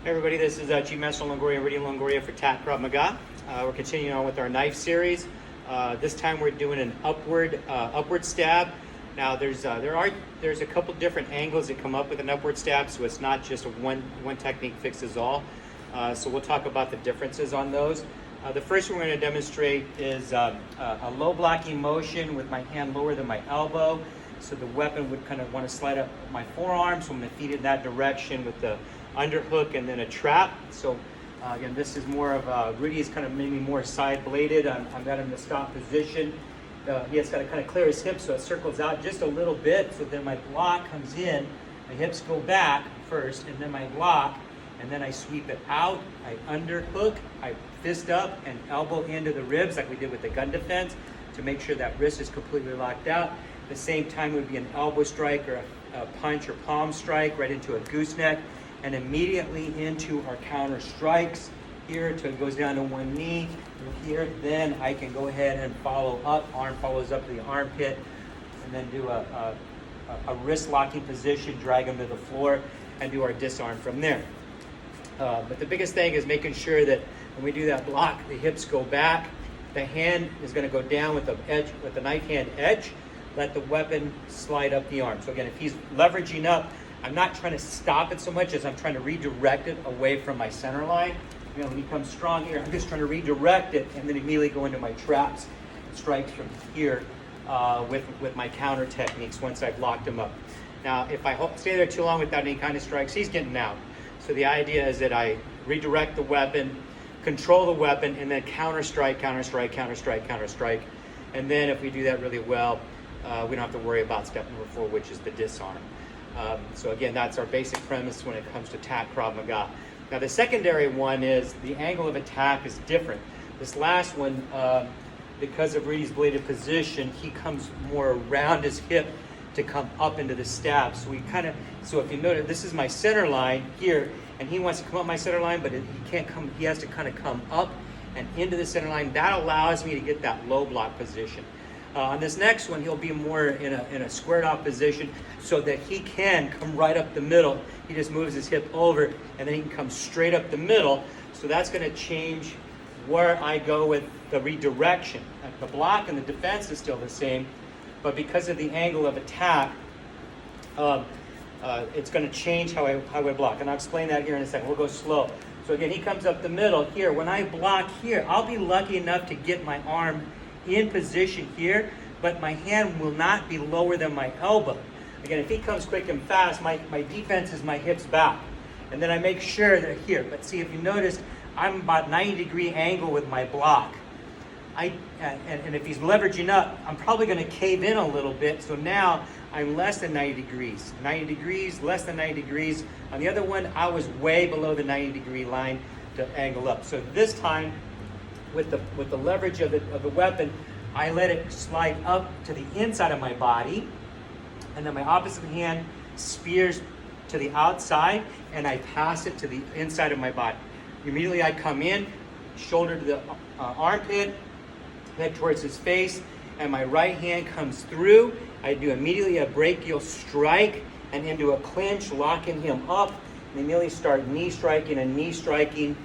Hey everybody, this is Chief Master Longoria, Rudy Longoria for TAC KM. We're continuing on with our knife series. This time we're doing an upward stab. Now there's a couple different angles that come up with an upward stab, so it's not just one technique fixes all. So we'll talk about the differences on those. The first one we're going to demonstrate is a low blocking motion with my hand lower than my elbow. So the weapon would kind of want to slide up my forearm, so I'm going to feed it in that direction with the underhook and then a trap. So again, this is more of Rudy's kind of maybe more side bladed. I've got him in the stop position. He has got to kind of clear his hips so it circles out just a little bit. So then my block comes in, my hips go back first, and then my block, and then I sweep it out. I underhook, I fist up and elbow into the ribs like we did with the gun defense to make sure that wrist is completely locked out. At the same time would be an elbow strike or a punch or palm strike right into a gooseneck, and immediately into our counter strikes here till it goes down to one knee here. Then I can go ahead and follow up, arm follows up to the armpit, and then do a wrist locking position, drag them to the floor, and do our disarm from there. But the biggest thing is making sure that when we do that block, the hips go back, the hand is going to go down with the edge, with the knife hand edge, let the weapon slide up the arm. So again, if he's leveraging up, I'm not trying to stop it so much as I'm trying to redirect it away from my center line. You know, when he comes strong here, I'm just trying to redirect it and then immediately go into my traps and strikes from here with my counter techniques once I've locked him up. Now, if I stay there too long without any kind of strikes, he's getting out. So the idea is that I redirect the weapon, control the weapon, and then counter strike, counter strike, counter strike, counter strike. And then if we do that really well, we don't have to worry about step number 4, which is the disarm. So again, that's our basic premise when it comes to TAC KM. Now the secondary one is the angle of attack is different. This last one, because of Rudy's bladed position, he comes more around his hip to come up into the stab. So so if you notice, this is my center line here, and he wants to come up my center line, but he can't come, he has to kind of come up and into the center line. That allows me to get that low block position. On this next one, he'll be more in a squared off position so that he can come right up the middle. He just moves his hip over, and then he can come straight up the middle. So that's going to change where I go with the redirection. The block and the defense is still the same, but because of the angle of attack, it's going to change how I block. And I'll explain that here in a second. We'll go slow. So again, he comes up the middle here. When I block here, I'll be lucky enough to get my arm in position here, but my hand will not be lower than my elbow. Again, if he comes quick and fast, my defense is my hips back. And then I make sure they're here. But see, if you notice, I'm about 90-degree angle with my block. And if he's leveraging up, I'm probably going to cave in a little bit. So now I'm less than 90 degrees. 90 degrees, less than 90 degrees. On the other one, I was way below the 90-degree line to angle up. So this time, with the leverage of the weapon, I let it slide up to the inside of my body, and then my opposite hand spears to the outside, and I pass it to the inside of my body. Immediately I come in, shoulder to the armpit, head towards his face, and my right hand comes through. I do immediately a brachial strike and into a clinch, locking him up, and immediately start knee striking and knee striking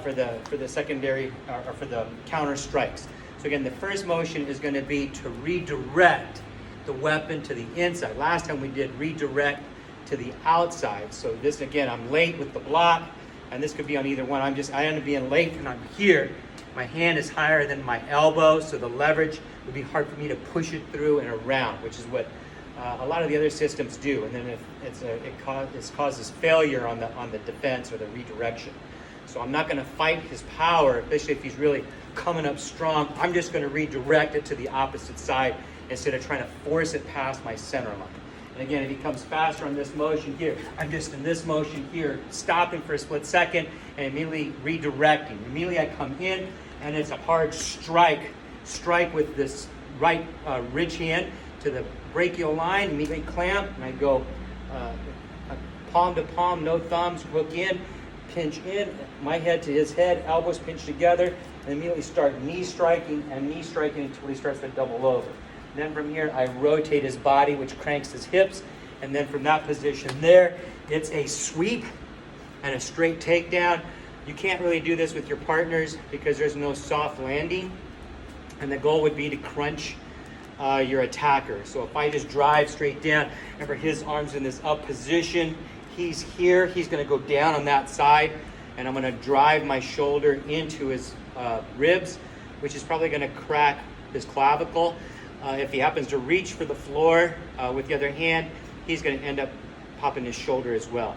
for the secondary or for the counter strikes. So again, the first motion is going to be to redirect the weapon to the inside. Last time we did redirect to the outside. So this, again, I'm late with the block, and this could be on either one. I end up being late, and I'm here. My hand is higher than my elbow, so the leverage would be hard for me to push it through and around, which is what a lot of the other systems do. And then it causes failure on the defense or the redirection. So I'm not going to fight his power, especially if he's really coming up strong. I'm just going to redirect it to the opposite side instead of trying to force it past my center line. And again, if he comes faster on this motion here, I'm just in this motion here, stopping for a split second and immediately redirecting. Immediately I come in, and it's a hard strike with this right ridge hand to the brachial line, immediately clamp, and I go palm to palm, no thumbs, hook in, pinch in, my head to his head, elbows pinch together, and immediately start knee striking until he starts to double over. Then from here, I rotate his body, which cranks his hips. And then from that position there, it's a sweep and a straight takedown. You can't really do this with your partners because there's no soft landing, and the goal would be to crunch your attacker. So if I just drive straight down, remember his arm's in this up position, he's here, he's gonna go down on that side, and I'm gonna drive my shoulder into his ribs, which is probably gonna crack his clavicle. If he happens to reach for the floor with the other hand, he's gonna end up popping his shoulder as well.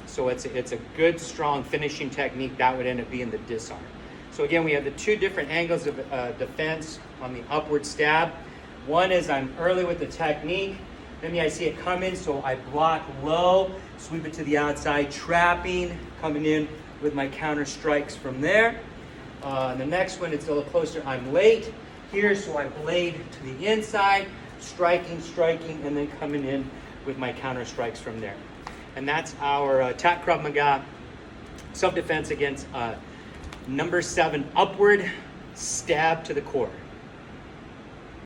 So it's a good, strong finishing technique. That would end up being the disarm. So again, we have the two different angles of defense on the upward stab. One is I'm early with the technique. Then I see it come in, so I block low, sweep it to the outside, trapping, coming in with my counter strikes from there. And the next one, it's a little closer. I'm late here, so I blade to the inside, striking, and then coming in with my counter strikes from there. And that's our TAC Krav Maga self-defense against number 7 upward stab to the core.